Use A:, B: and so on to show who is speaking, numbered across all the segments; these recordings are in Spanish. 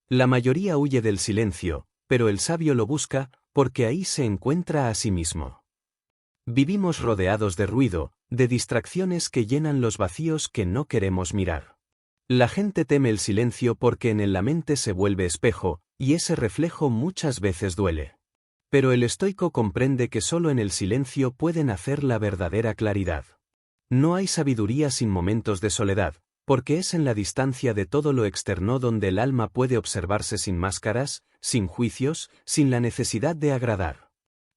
A: La mayoría huye del silencio, pero el sabio lo busca, porque ahí se encuentra a sí mismo. Vivimos rodeados de ruido, de distracciones que llenan los vacíos que no queremos mirar. La gente teme el silencio porque en él la mente se vuelve espejo, y ese reflejo muchas veces duele. Pero el estoico comprende que solo en el silencio puede nacer la verdadera claridad. No hay sabiduría sin momentos de soledad, porque es en la distancia de todo lo externo donde el alma puede observarse sin máscaras, sin juicios, sin la necesidad de agradar.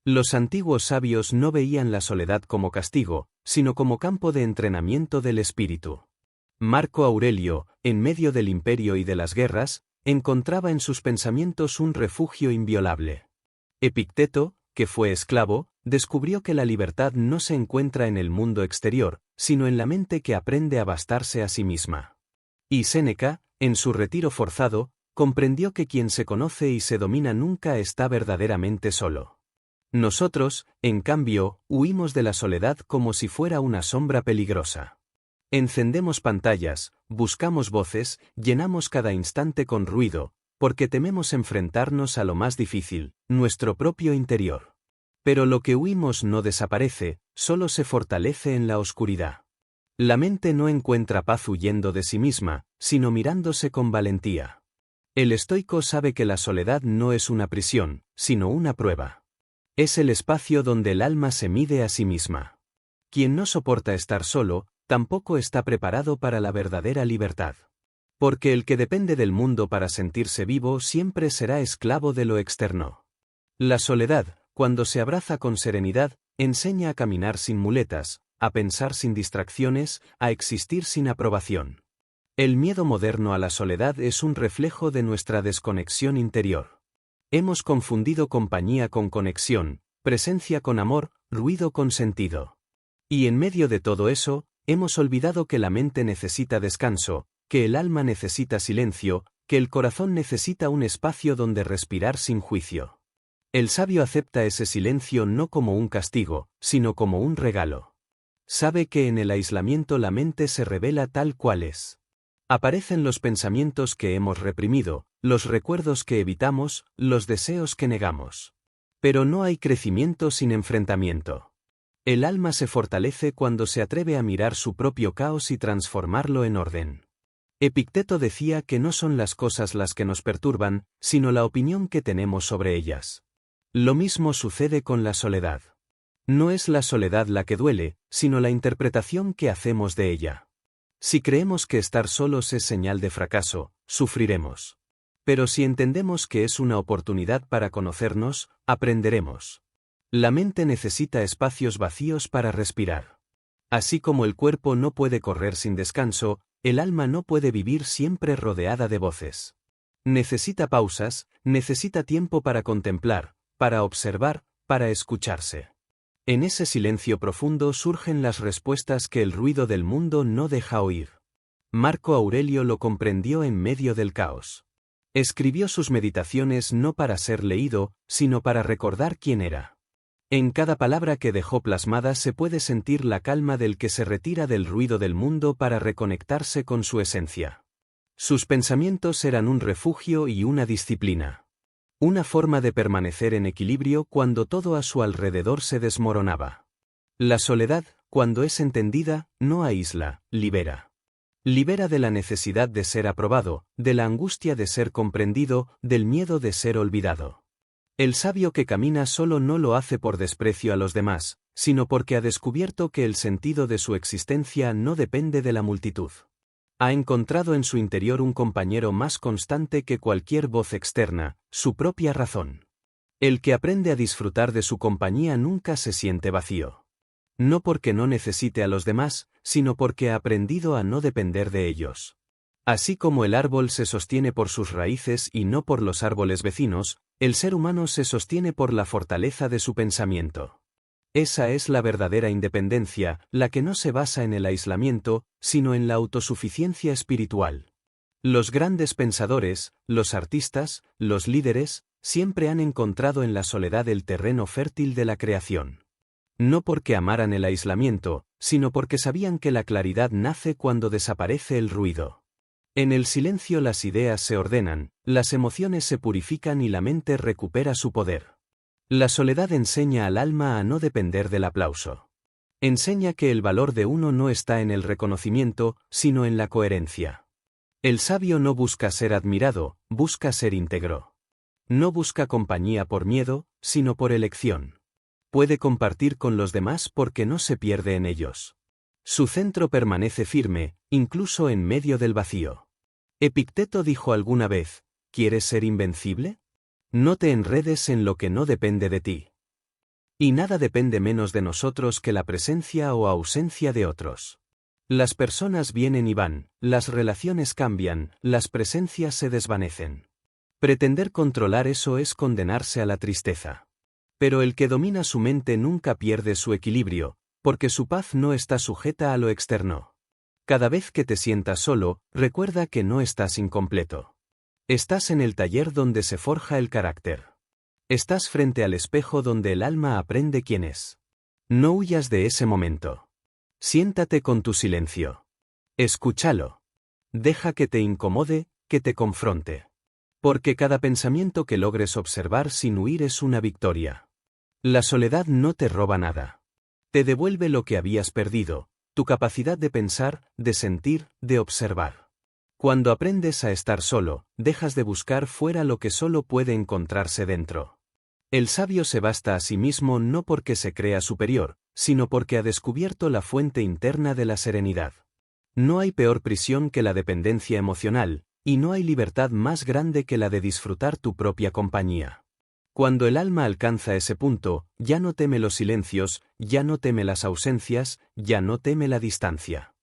A: Los antiguos sabios no veían la soledad como castigo, sino como campo de entrenamiento del espíritu. Marco Aurelio, en medio del imperio y de las guerras, encontraba en sus pensamientos un refugio inviolable. Epicteto, que fue esclavo, descubrió que la libertad no se encuentra en el mundo exterior, sino en la mente que aprende a bastarse a sí misma. Y Séneca, en su retiro forzado, comprendió que quien se conoce y se domina nunca está verdaderamente solo. Nosotros, en cambio, huimos de la soledad como si fuera una sombra peligrosa. Encendemos pantallas, buscamos voces, llenamos cada instante con ruido, porque tememos enfrentarnos a lo más difícil, nuestro propio interior. Pero lo que huimos no desaparece, solo se fortalece en la oscuridad. La mente no encuentra paz huyendo de sí misma, sino mirándose con valentía. El estoico sabe que la soledad no es una prisión, sino una prueba. Es el espacio donde el alma se mide a sí misma. Quien no soporta estar solo, tampoco está preparado para la verdadera libertad. Porque el que depende del mundo para sentirse vivo siempre será esclavo de lo externo. La soledad, cuando se abraza con serenidad, enseña a caminar sin muletas, a pensar sin distracciones, a existir sin aprobación. El miedo moderno a la soledad es un reflejo de nuestra desconexión interior. Hemos confundido compañía con conexión, presencia con amor, ruido con sentido. Y en medio de todo eso, hemos olvidado que la mente necesita descanso, que el alma necesita silencio, que el corazón necesita un espacio donde respirar sin juicio. El sabio acepta ese silencio no como un castigo, sino como un regalo. Sabe que en el aislamiento la mente se revela tal cual es. Aparecen los pensamientos que hemos reprimido, los recuerdos que evitamos, los deseos que negamos. Pero no hay crecimiento sin enfrentamiento. El alma se fortalece cuando se atreve a mirar su propio caos y transformarlo en orden. Epicteto decía que no son las cosas las que nos perturban, sino la opinión que tenemos sobre ellas. Lo mismo sucede con la soledad. No es la soledad la que duele, sino la interpretación que hacemos de ella. Si creemos que estar solos es señal de fracaso, sufriremos. Pero si entendemos que es una oportunidad para conocernos, aprenderemos. La mente necesita espacios vacíos para respirar. Así como el cuerpo no puede correr sin descanso, el alma no puede vivir siempre rodeada de voces. Necesita pausas, necesita tiempo para contemplar, para observar, para escucharse. En ese silencio profundo surgen las respuestas que el ruido del mundo no deja oír. Marco Aurelio lo comprendió en medio del caos. Escribió sus meditaciones no para ser leído, sino para recordar quién era. En cada palabra que dejó plasmada se puede sentir la calma del que se retira del ruido del mundo para reconectarse con su esencia. Sus pensamientos eran un refugio y una disciplina. Una forma de permanecer en equilibrio cuando todo a su alrededor se desmoronaba. La soledad, cuando es entendida, no aísla, libera. Libera de la necesidad de ser aprobado, de la angustia de ser comprendido, del miedo de ser olvidado. El sabio que camina solo no lo hace por desprecio a los demás, sino porque ha descubierto que el sentido de su existencia no depende de la multitud. Ha encontrado en su interior un compañero más constante que cualquier voz externa, su propia razón. El que aprende a disfrutar de su compañía nunca se siente vacío. No porque no necesite a los demás, sino porque ha aprendido a no depender de ellos. Así como el árbol se sostiene por sus raíces y no por los árboles vecinos, el ser humano se sostiene por la fortaleza de su pensamiento. Esa es la verdadera independencia, la que no se basa en el aislamiento, sino en la autosuficiencia espiritual. Los grandes pensadores, los artistas, los líderes, siempre han encontrado en la soledad el terreno fértil de la creación. No porque amaran el aislamiento, sino porque sabían que la claridad nace cuando desaparece el ruido. En el silencio las ideas se ordenan, las emociones se purifican y la mente recupera su poder. La soledad enseña al alma a no depender del aplauso. Enseña que el valor de uno no está en el reconocimiento, sino en la coherencia. El sabio no busca ser admirado, busca ser íntegro. No busca compañía por miedo, sino por elección. Puede compartir con los demás porque no se pierde en ellos. Su centro permanece firme, incluso en medio del vacío. Epicteto dijo alguna vez, ¿quieres ser invencible? No te enredes en lo que no depende de ti. Y nada depende menos de nosotros que la presencia o ausencia de otros. Las personas vienen y van, las relaciones cambian, las presencias se desvanecen. Pretender controlar eso es condenarse a la tristeza. Pero el que domina su mente nunca pierde su equilibrio, porque su paz no está sujeta a lo externo. Cada vez que te sientas solo, recuerda que no estás incompleto. Estás en el taller donde se forja el carácter. Estás frente al espejo donde el alma aprende quién es. No huyas de ese momento. Siéntate con tu silencio. Escúchalo. Deja que te incomode, que te confronte. Porque cada pensamiento que logres observar sin huir es una victoria. La soledad no te roba nada. Te devuelve lo que habías perdido, tu capacidad de pensar, de sentir, de observar. Cuando aprendes a estar solo, dejas de buscar fuera lo que solo puede encontrarse dentro. El sabio se basta a sí mismo no porque se crea superior, sino porque ha descubierto la fuente interna de la serenidad. No hay peor prisión que la dependencia emocional, y no hay libertad más grande que la de disfrutar tu propia compañía. Cuando el alma alcanza ese punto, ya no teme los silencios, ya no teme las ausencias, ya no teme la distancia.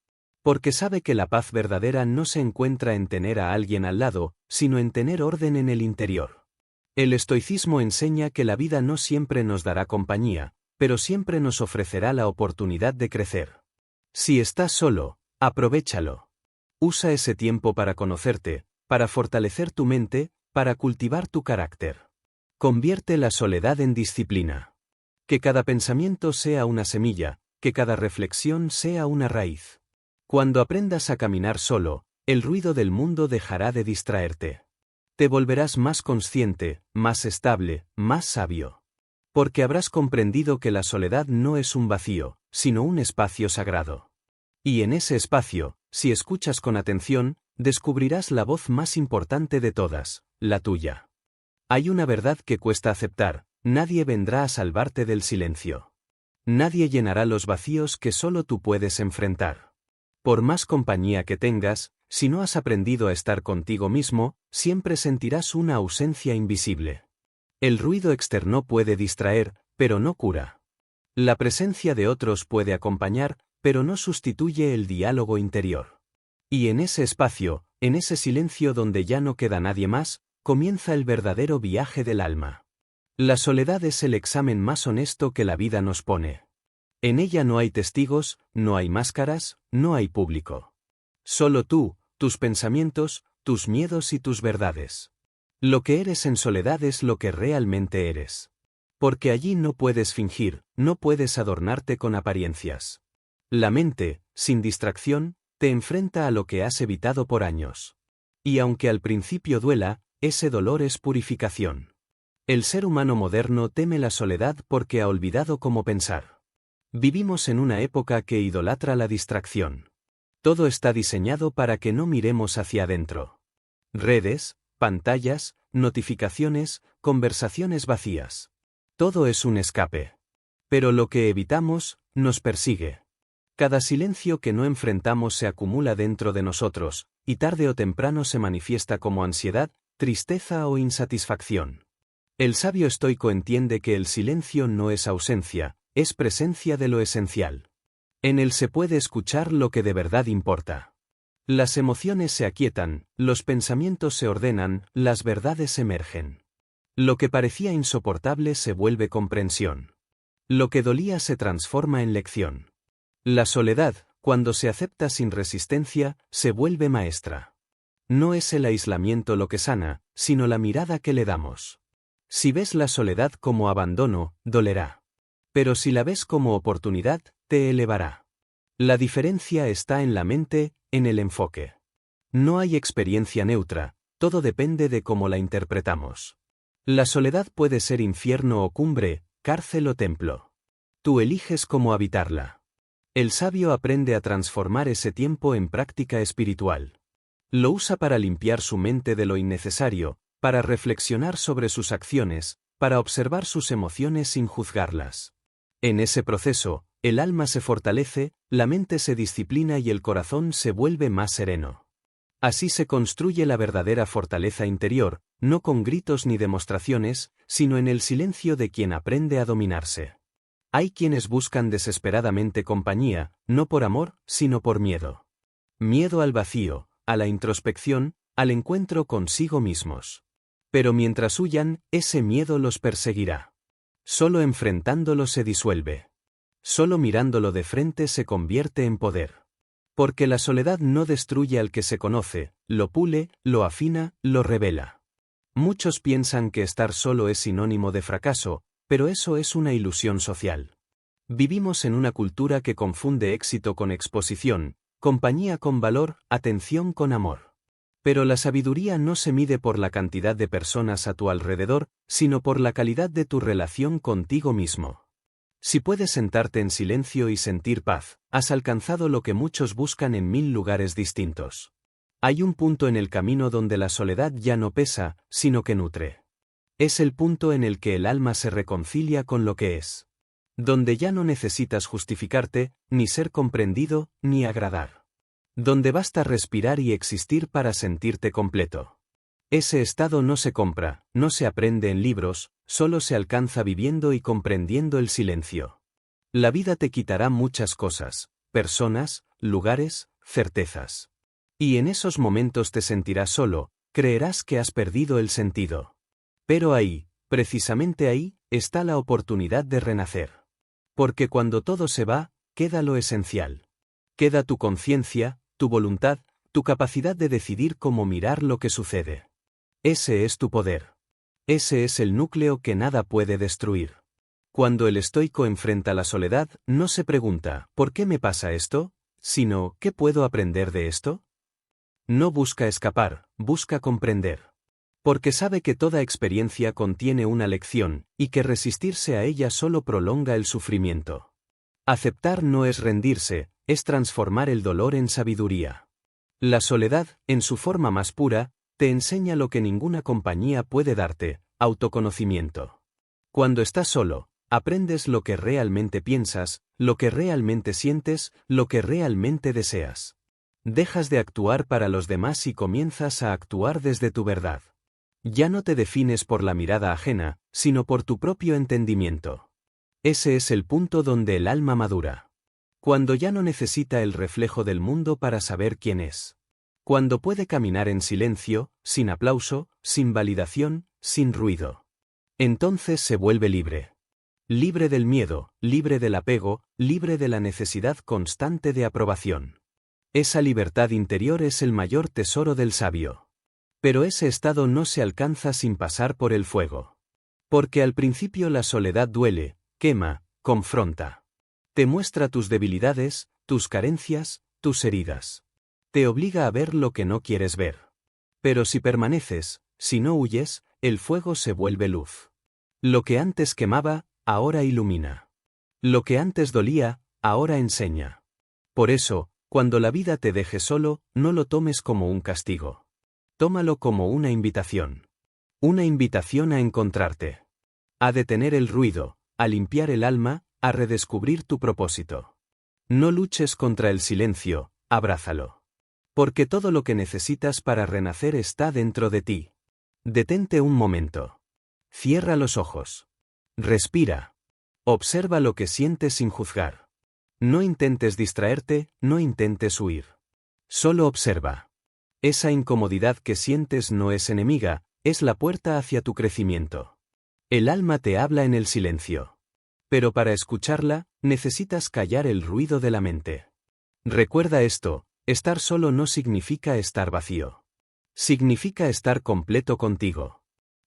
A: Porque sabe que la paz verdadera no se encuentra en tener a alguien al lado, sino en tener orden en el interior. El estoicismo enseña que la vida no siempre nos dará compañía, pero siempre nos ofrecerá la oportunidad de crecer. Si estás solo, aprovéchalo. Usa ese tiempo para conocerte, para fortalecer tu mente, para cultivar tu carácter. Convierte la soledad en disciplina. Que cada pensamiento sea una semilla, que cada reflexión sea una raíz. Cuando aprendas a caminar solo, el ruido del mundo dejará de distraerte. Te volverás más consciente, más estable, más sabio. Porque habrás comprendido que la soledad no es un vacío, sino un espacio sagrado. Y en ese espacio, si escuchas con atención, descubrirás la voz más importante de todas, la tuya. Hay una verdad que cuesta aceptar, nadie vendrá a salvarte del silencio. Nadie llenará los vacíos que solo tú puedes enfrentar. Por más compañía que tengas, si no has aprendido a estar contigo mismo, siempre sentirás una ausencia invisible. El ruido externo puede distraer, pero no cura. La presencia de otros puede acompañar, pero no sustituye el diálogo interior. Y en ese espacio, en ese silencio donde ya no queda nadie más, comienza el verdadero viaje del alma. La soledad es el examen más honesto que la vida nos pone. En ella no hay testigos, no hay máscaras, no hay público. Solo tú, tus pensamientos, tus miedos y tus verdades. Lo que eres en soledad es lo que realmente eres. Porque allí no puedes fingir, no puedes adornarte con apariencias. La mente, sin distracción, te enfrenta a lo que has evitado por años. Y aunque al principio duela, ese dolor es purificación. El ser humano moderno teme la soledad porque ha olvidado cómo pensar. Vivimos en una época que idolatra la distracción. Todo está diseñado para que no miremos hacia adentro. Redes, pantallas, notificaciones, conversaciones vacías. Todo es un escape. Pero lo que evitamos, nos persigue. Cada silencio que no enfrentamos se acumula dentro de nosotros, y tarde o temprano se manifiesta como ansiedad, tristeza o insatisfacción. El sabio estoico entiende que el silencio no es ausencia, es presencia de lo esencial. En él se puede escuchar lo que de verdad importa. Las emociones se aquietan, los pensamientos se ordenan, las verdades emergen. Lo que parecía insoportable se vuelve comprensión. Lo que dolía se transforma en lección. La soledad, cuando se acepta sin resistencia, se vuelve maestra. No es el aislamiento lo que sana, sino la mirada que le damos. Si ves la soledad como abandono, dolerá. Pero si la ves como oportunidad, te elevará. La diferencia está en la mente, en el enfoque. No hay experiencia neutra, todo depende de cómo la interpretamos. La soledad puede ser infierno o cumbre, cárcel o templo. Tú eliges cómo habitarla. El sabio aprende a transformar ese tiempo en práctica espiritual. Lo usa para limpiar su mente de lo innecesario, para reflexionar sobre sus acciones, para observar sus emociones sin juzgarlas. En ese proceso, el alma se fortalece, la mente se disciplina y el corazón se vuelve más sereno. Así se construye la verdadera fortaleza interior, no con gritos ni demostraciones, sino en el silencio de quien aprende a dominarse. Hay quienes buscan desesperadamente compañía, no por amor, sino por miedo. Miedo al vacío, a la introspección, al encuentro consigo mismos. Pero mientras huyan, ese miedo los perseguirá. Solo enfrentándolo se disuelve. Solo mirándolo de frente se convierte en poder. Porque la soledad no destruye al que se conoce, lo pule, lo afina, lo revela. Muchos piensan que estar solo es sinónimo de fracaso, pero eso es una ilusión social. Vivimos en una cultura que confunde éxito con exposición, compañía con valor, atención con amor. Pero la sabiduría no se mide por la cantidad de personas a tu alrededor, sino por la calidad de tu relación contigo mismo. Si puedes sentarte en silencio y sentir paz, has alcanzado lo que muchos buscan en 1000 lugares distintos. Hay un punto en el camino donde la soledad ya no pesa, sino que nutre. Es el punto en el que el alma se reconcilia con lo que es. Donde ya no necesitas justificarte, ni ser comprendido, ni agradar. Donde basta respirar y existir para sentirte completo. Ese estado no se compra, no se aprende en libros, solo se alcanza viviendo y comprendiendo el silencio. La vida te quitará muchas cosas, personas, lugares, certezas. Y en esos momentos te sentirás solo, creerás que has perdido el sentido. Pero ahí, precisamente ahí, está la oportunidad de renacer. Porque cuando todo se va, queda lo esencial. Queda tu conciencia, tu voluntad, tu capacidad de decidir cómo mirar lo que sucede. Ese es tu poder. Ese es el núcleo que nada puede destruir. Cuando el estoico enfrenta la soledad, no se pregunta, ¿por qué me pasa esto?, sino, ¿qué puedo aprender de esto? No busca escapar, busca comprender. Porque sabe que toda experiencia contiene una lección, y que resistirse a ella solo prolonga el sufrimiento. Aceptar no es rendirse, es transformar el dolor en sabiduría. La soledad, en su forma más pura, te enseña lo que ninguna compañía puede darte, autoconocimiento. Cuando estás solo, aprendes lo que realmente piensas, lo que realmente sientes, lo que realmente deseas. Dejas de actuar para los demás y comienzas a actuar desde tu verdad. Ya no te defines por la mirada ajena, sino por tu propio entendimiento. Ese es el punto donde el alma madura. Cuando ya no necesita el reflejo del mundo para saber quién es. Cuando puede caminar en silencio, sin aplauso, sin validación, sin ruido. Entonces se vuelve libre. Libre del miedo, libre del apego, libre de la necesidad constante de aprobación. Esa libertad interior es el mayor tesoro del sabio. Pero ese estado no se alcanza sin pasar por el fuego. Porque al principio la soledad duele, quema, confronta. Te muestra tus debilidades, tus carencias, tus heridas. Te obliga a ver lo que no quieres ver. Pero si permaneces, si no huyes, el fuego se vuelve luz. Lo que antes quemaba, ahora ilumina. Lo que antes dolía, ahora enseña. Por eso, cuando la vida te deje solo, no lo tomes como un castigo. Tómalo como una invitación. Una invitación a encontrarte. A detener el ruido, a limpiar el alma, a redescubrir tu propósito. No luches contra el silencio, abrázalo. Porque todo lo que necesitas para renacer está dentro de ti. Detente un momento. Cierra los ojos. Respira. Observa lo que sientes sin juzgar. No intentes distraerte, no intentes huir. Solo observa. Esa incomodidad que sientes no es enemiga, es la puerta hacia tu crecimiento. El alma te habla en el silencio. Pero para escucharla, necesitas callar el ruido de la mente. Recuerda esto. Estar solo no significa estar vacío. Significa estar completo contigo.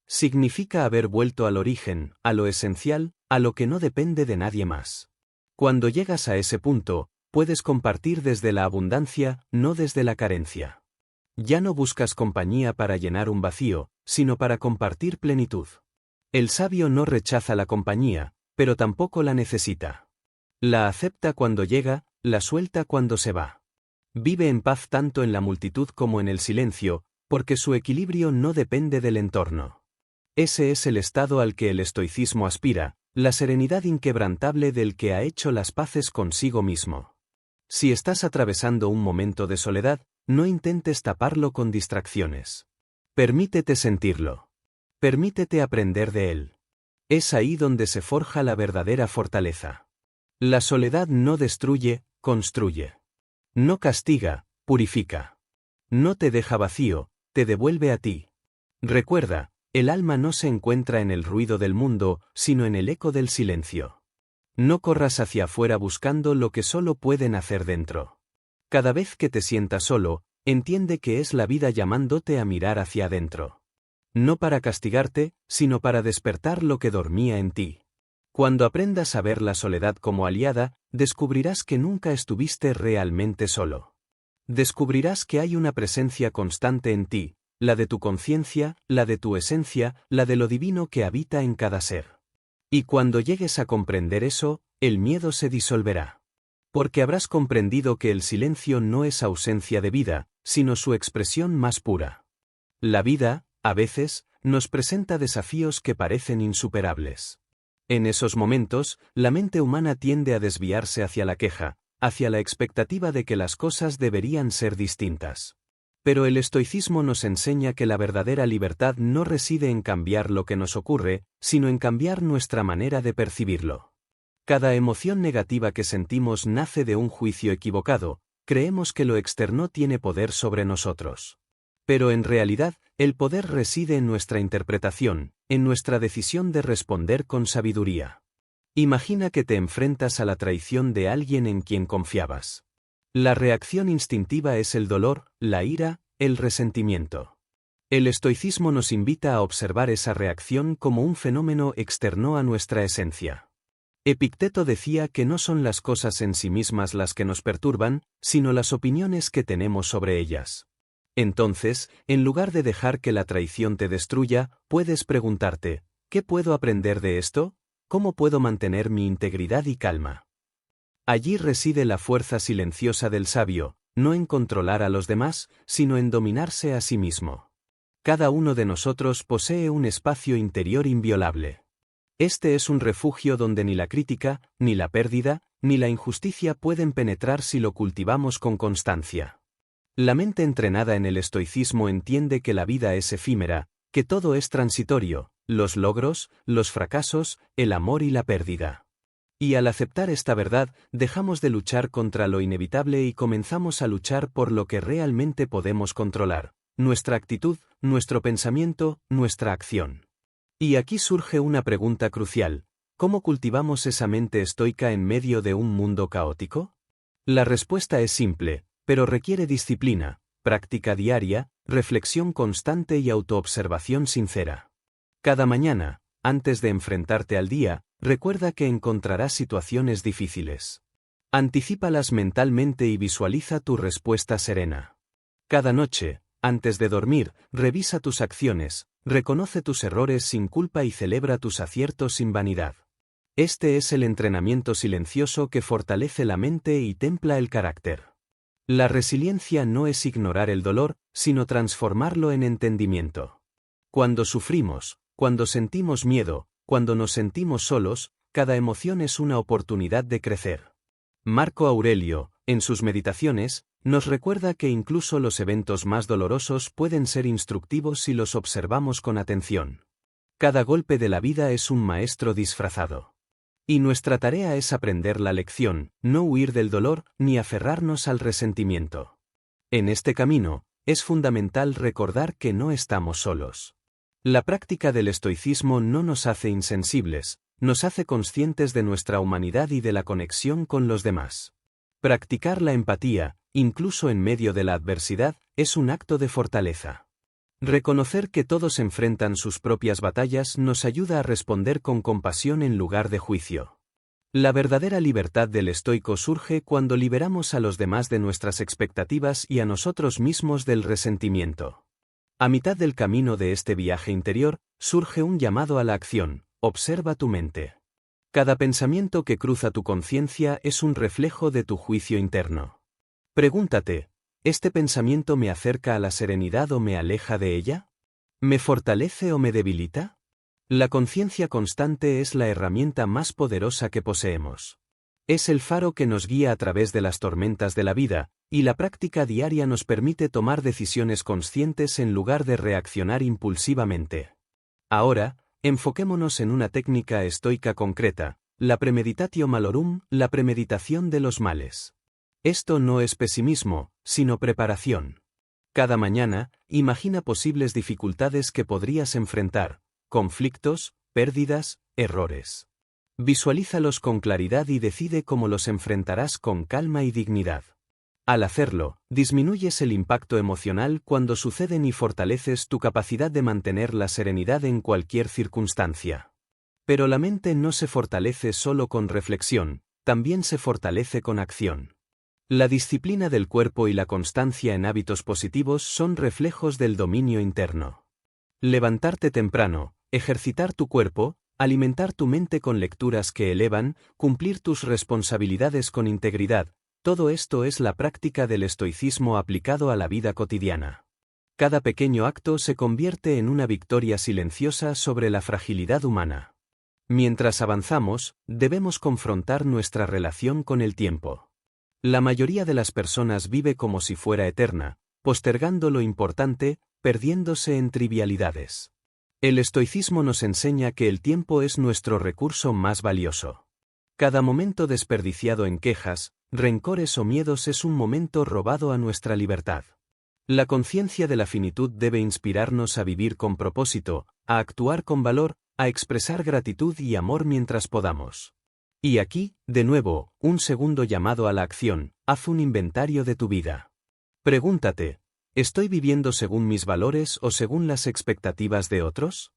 A: Significa haber vuelto al origen, a lo esencial, a lo que no depende de nadie más. Cuando llegas a ese punto, puedes compartir desde la abundancia, no desde la carencia. Ya no buscas compañía para llenar un vacío, sino para compartir plenitud. El sabio no rechaza la compañía, pero tampoco la necesita. La acepta cuando llega, la suelta cuando se va. Vive en paz tanto en la multitud como en el silencio, porque su equilibrio no depende del entorno. Ese es el estado al que el estoicismo aspira, la serenidad inquebrantable del que ha hecho las paces consigo mismo. Si estás atravesando un momento de soledad, no intentes taparlo con distracciones. Permítete sentirlo. Permítete aprender de él. Es ahí donde se forja la verdadera fortaleza. La soledad no destruye, construye. No castiga, purifica. No te deja vacío, te devuelve a ti. Recuerda, el alma no se encuentra en el ruido del mundo, sino en el eco del silencio. No corras hacia afuera buscando lo que solo pueden hacer dentro. Cada vez que te sientas solo, entiende que es la vida llamándote a mirar hacia adentro. No para castigarte, sino para despertar lo que dormía en ti. Cuando aprendas a ver la soledad como aliada, descubrirás que nunca estuviste realmente solo. Descubrirás que hay una presencia constante en ti, la de tu conciencia, la de tu esencia, la de lo divino que habita en cada ser. Y cuando llegues a comprender eso, el miedo se disolverá. Porque habrás comprendido que el silencio no es ausencia de vida, sino su expresión más pura. La vida, a veces, nos presenta desafíos que parecen insuperables. En esos momentos, la mente humana tiende a desviarse hacia la queja, hacia la expectativa de que las cosas deberían ser distintas. Pero el estoicismo nos enseña que la verdadera libertad no reside en cambiar lo que nos ocurre, sino en cambiar nuestra manera de percibirlo. Cada emoción negativa que sentimos nace de un juicio equivocado, creemos que lo externo tiene poder sobre nosotros. Pero en realidad, el poder reside en nuestra interpretación, en nuestra decisión de responder con sabiduría. Imagina que te enfrentas a la traición de alguien en quien confiabas. La reacción instintiva es el dolor, la ira, el resentimiento. El estoicismo nos invita a observar esa reacción como un fenómeno externo a nuestra esencia. Epicteto decía que no son las cosas en sí mismas las que nos perturban, sino las opiniones que tenemos sobre ellas. Entonces, en lugar de dejar que la traición te destruya, puedes preguntarte, ¿qué puedo aprender de esto? ¿Cómo puedo mantener mi integridad y calma? Allí reside la fuerza silenciosa del sabio, no en controlar a los demás, sino en dominarse a sí mismo. Cada uno de nosotros posee un espacio interior inviolable. Este es un refugio donde ni la crítica, ni la pérdida, ni la injusticia pueden penetrar si lo cultivamos con constancia. La mente entrenada en el estoicismo entiende que la vida es efímera, que todo es transitorio, los logros, los fracasos, el amor y la pérdida. Y al aceptar esta verdad, dejamos de luchar contra lo inevitable y comenzamos a luchar por lo que realmente podemos controlar, nuestra actitud, nuestro pensamiento, nuestra acción. Y aquí surge una pregunta crucial: ¿cómo cultivamos esa mente estoica en medio de un mundo caótico? La respuesta es simple, pero requiere disciplina, práctica diaria, reflexión constante y autoobservación sincera. Cada mañana, antes de enfrentarte al día, recuerda que encontrarás situaciones difíciles. Anticípalas mentalmente y visualiza tu respuesta serena. Cada noche, antes de dormir, revisa tus acciones, reconoce tus errores sin culpa y celebra tus aciertos sin vanidad. Este es el entrenamiento silencioso que fortalece la mente y templa el carácter. La resiliencia no es ignorar el dolor, sino transformarlo en entendimiento. Cuando sufrimos, cuando sentimos miedo, cuando nos sentimos solos, cada emoción es una oportunidad de crecer. Marco Aurelio, en sus Meditaciones, nos recuerda que incluso los eventos más dolorosos pueden ser instructivos si los observamos con atención. Cada golpe de la vida es un maestro disfrazado. Y nuestra tarea es aprender la lección, no huir del dolor, ni aferrarnos al resentimiento. En este camino, es fundamental recordar que no estamos solos. La práctica del estoicismo no nos hace insensibles, nos hace conscientes de nuestra humanidad y de la conexión con los demás. Practicar la empatía, incluso en medio de la adversidad, es un acto de fortaleza. Reconocer que todos enfrentan sus propias batallas nos ayuda a responder con compasión en lugar de juicio. La verdadera libertad del estoico surge cuando liberamos a los demás de nuestras expectativas y a nosotros mismos del resentimiento. A mitad del camino de este viaje interior, surge un llamado a la acción: observa tu mente. Cada pensamiento que cruza tu conciencia es un reflejo de tu juicio interno. Pregúntate, ¿este pensamiento me acerca a la serenidad o me aleja de ella? ¿Me fortalece o me debilita? La conciencia constante es la herramienta más poderosa que poseemos. Es el faro que nos guía a través de las tormentas de la vida, y la práctica diaria nos permite tomar decisiones conscientes en lugar de reaccionar impulsivamente. Ahora, enfoquémonos en una técnica estoica concreta, la premeditatio malorum, la premeditación de los males. Esto no es pesimismo, sino preparación. Cada mañana, imagina posibles dificultades que podrías enfrentar: conflictos, pérdidas, errores. Visualízalos con claridad y decide cómo los enfrentarás con calma y dignidad. Al hacerlo, disminuyes el impacto emocional cuando suceden y fortaleces tu capacidad de mantener la serenidad en cualquier circunstancia. Pero la mente no se fortalece solo con reflexión, también se fortalece con acción. La disciplina del cuerpo y la constancia en hábitos positivos son reflejos del dominio interno. Levantarte temprano, ejercitar tu cuerpo, alimentar tu mente con lecturas que elevan, cumplir tus responsabilidades con integridad, todo esto es la práctica del estoicismo aplicado a la vida cotidiana. Cada pequeño acto se convierte en una victoria silenciosa sobre la fragilidad humana. Mientras avanzamos, debemos confrontar nuestra relación con el tiempo. La mayoría de las personas vive como si fuera eterna, postergando lo importante, perdiéndose en trivialidades. El estoicismo nos enseña que el tiempo es nuestro recurso más valioso. Cada momento desperdiciado en quejas, rencores o miedos es un momento robado a nuestra libertad. La conciencia de la finitud debe inspirarnos a vivir con propósito, a actuar con valor, a expresar gratitud y amor mientras podamos. Y aquí, de nuevo, un segundo llamado a la acción: haz un inventario de tu vida. Pregúntate, ¿estoy viviendo según mis valores o según las expectativas de otros?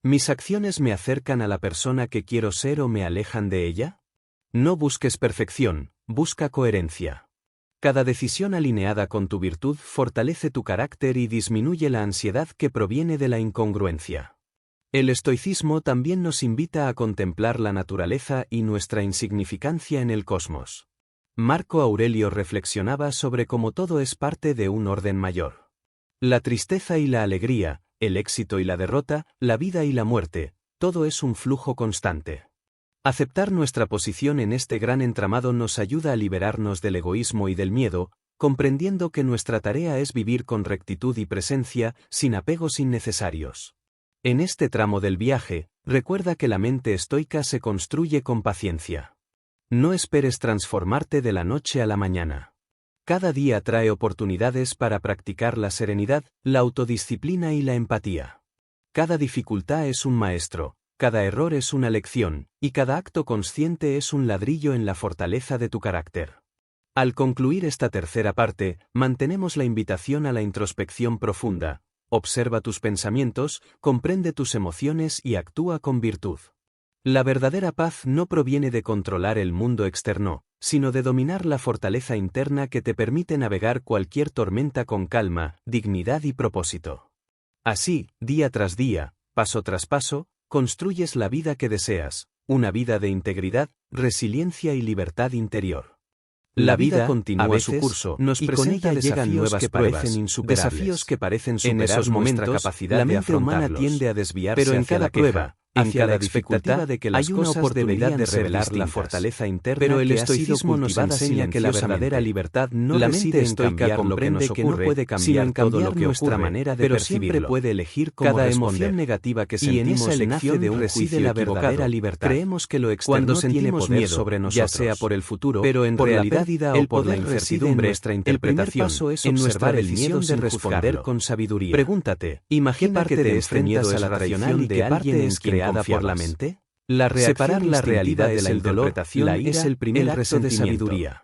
A: ¿Mis acciones me acercan a la persona que quiero ser o me alejan de ella? No busques perfección, busca coherencia. Cada decisión alineada con tu virtud fortalece tu carácter y disminuye la ansiedad que proviene de la incongruencia. El estoicismo también nos invita a contemplar la naturaleza y nuestra insignificancia en el cosmos. Marco Aurelio reflexionaba sobre cómo todo es parte de un orden mayor. La tristeza y la alegría, el éxito y la derrota, la vida y la muerte, todo es un flujo constante. Aceptar nuestra posición en este gran entramado nos ayuda a liberarnos del egoísmo y del miedo, comprendiendo que nuestra tarea es vivir con rectitud y presencia, sin apegos innecesarios. En este tramo del viaje, recuerda que la mente estoica se construye con paciencia. No esperes transformarte de la noche a la mañana. Cada día trae oportunidades para practicar la serenidad, la autodisciplina y la empatía. Cada dificultad es un maestro, cada error es una lección, y cada acto consciente es un ladrillo en la fortaleza de tu carácter. Al concluir esta tercera parte, mantenemos la invitación a la introspección profunda. Observa tus pensamientos, comprende tus emociones y actúa con virtud. La verdadera paz no proviene de controlar el mundo externo, sino de dominar la fortaleza interna que te permite navegar cualquier tormenta con calma, dignidad y propósito. Así, día tras día, paso tras paso, construyes la vida que deseas, una vida de integridad, resiliencia y libertad interior. La vida continúa su curso, nos presenta desafíos que parecen insuperables. Desafíos que parecen superables. En esos momentos, la mente humana tiende a desviarse, pero en cada prueba, hacia la dificultad de que las cosas deberían de revelar la fortaleza interna, pero el estoicismo nos enseña que la verdadera libertad no reside en cambiar lo que nos ocurre, sino en cambiar nuestra manera de percibirlo. Pero siempre puede elegir cómo responder. Cada emoción negativa que sentimos nace de un juicio la verdadera libertad. Creemos que lo externo tiene poder sobre nosotros, ya sea por el futuro, pero en realidad el poder reside en nuestra interpretación. El primer paso es observar el miedo de responder con sabiduría. Pregúntate, imagina que te este miedo a la racional de alguien es creada por la mente. Separar la realidad de la interpretación es el primer acto de sabiduría.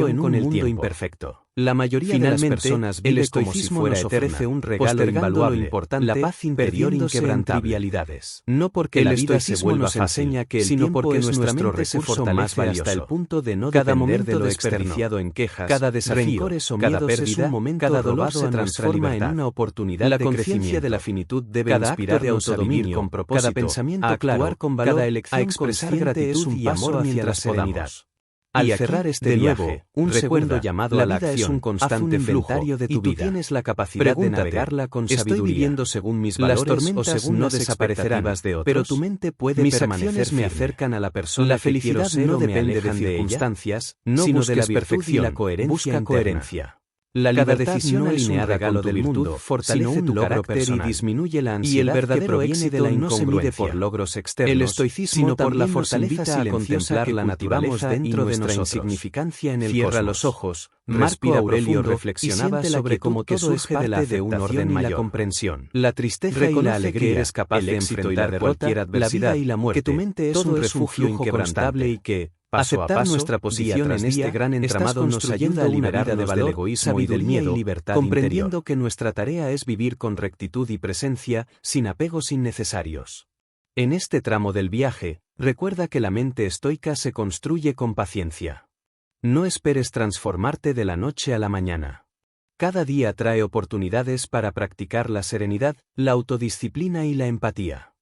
A: incluso en un mundo imperfecto. La mayoría de las personas vive como si fuera eterna, ofrece un regalo invaluable, lo importante, la paz interior inquebrantable. Trivialidades. No porque la vida se vuelva nos enseña que el sino porque nuestra mente se fortalece hasta el punto de no depender de lo desperdiciado en quejas, cada desafío, rencores o miedos, cada pérdida, es un momento cada dolor se transforma en una oportunidad de crecimiento. La conciencia de la finitud debe inspirarnos a vivir con propósito, cada pensamiento claro, con valor, cada elección a expresar gratitud y amor hacia la serenidad. Al
B: Y aquí,
A: cerrar este
B: de
A: viaje,
B: nuevo,
A: un segundo
B: recuerda,
A: llamado
B: la
A: a la
B: vida es
A: acción,
B: un constante
A: haz un inventario
B: flujo,
A: de
B: y
A: tu
B: tú
A: vida.
B: tienes la capacidad
A: Pregúntate,
B: de navegarla con
A: ¿estoy
B: sabiduría.
A: viviendo según mis
B: Las
A: valores
B: tormentas
A: o según
B: no
A: las expectativas de otros?
B: pero tu mente puede
A: Mis
B: permanecer
A: acciones me
B: firme.
A: acercan a la persona
B: La
A: que quiero
B: felicidad
A: ser
B: no
A: o me
B: depende de
A: alejan de ella,
B: circunstancias,
A: no
B: sino de la
A: busques
B: virtud y
A: perfección,
B: la coherencia
A: busca
B: interna.
A: coherencia.
B: La
A: Cada
B: libertad
A: decisión
B: no es un
A: alineada
B: regalo
A: con tu
B: del
A: virtud
B: mundo,
A: fortalece
B: sino un
A: tu
B: logro
A: carácter
B: personal.
A: y disminuye la
B: Y
A: ansiedad
B: el verdadero
A: que proviene de
B: éxito
A: la
B: no se mide
A: incongruencia.
B: por logros externos,
A: El estoicismo
B: sino por la
A: también nos
B: fortaleza
A: invita a
B: silenciosa
A: contemplar
B: que
A: la
B: cultivamos
A: naturaleza
B: dentro
A: y
B: de
A: nuestra
B: nosotros.
A: insignificancia en el
B: Cierra
A: cosmos.
B: los ojos,
A: Marco
B: respira
A: Aurelio
B: profundo
A: reflexionaba
B: y siente la
A: sobre
B: quietud
A: cómo
B: que
A: todo es
B: surge de la
A: parte de un
B: aceptación
A: orden
B: y la
A: mayor.
B: comprensión.
A: La tristeza y
B: Reconoce
A: la
B: que
A: alegría,
B: eres capaz
A: el
B: de
A: éxito y
B: enfrentar
A: la
B: cualquier
A: derrota, la
B: adversidad,
A: vida y la muerte,
B: que tu mente es
A: todo
B: un
A: es un
B: refugio
A: flujo
B: inquebrantable
A: constante.
B: y que, paso a
A: Aceptar
B: paso,
A: nuestra
B: día
A: posición
B: tras
A: en este
B: día,
A: gran entramado nos ayuda a liberarnos del
B: valor,
A: egoísmo y del
B: sabiduría
A: miedo,
B: y libertad
A: comprendiendo
B: interior.
A: que nuestra tarea es vivir con rectitud y presencia, sin apegos innecesarios. En este tramo del viaje, recuerda que la mente estoica se construye con paciencia. No esperes transformarte de la noche a la mañana. Cada día trae oportunidades para practicar la serenidad, la autodisciplina y la empatía.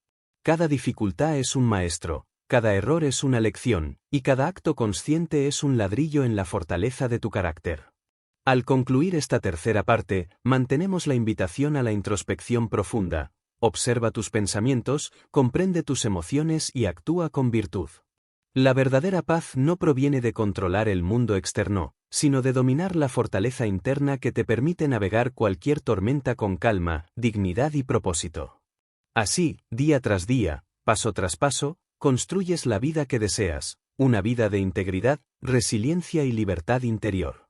A: Cada dificultad es un maestro, cada error es una lección, y cada acto consciente es un ladrillo en la fortaleza de tu carácter. Al concluir esta tercera parte, mantenemos la invitación a la introspección profunda. Observa tus pensamientos, comprende tus emociones y actúa con virtud. La verdadera paz no proviene de controlar el mundo externo, sino de dominar la fortaleza interna que te permite navegar cualquier tormenta con calma, dignidad y propósito. Así, día tras día, paso tras paso, construyes la vida que deseas, una vida de integridad, resiliencia y libertad interior.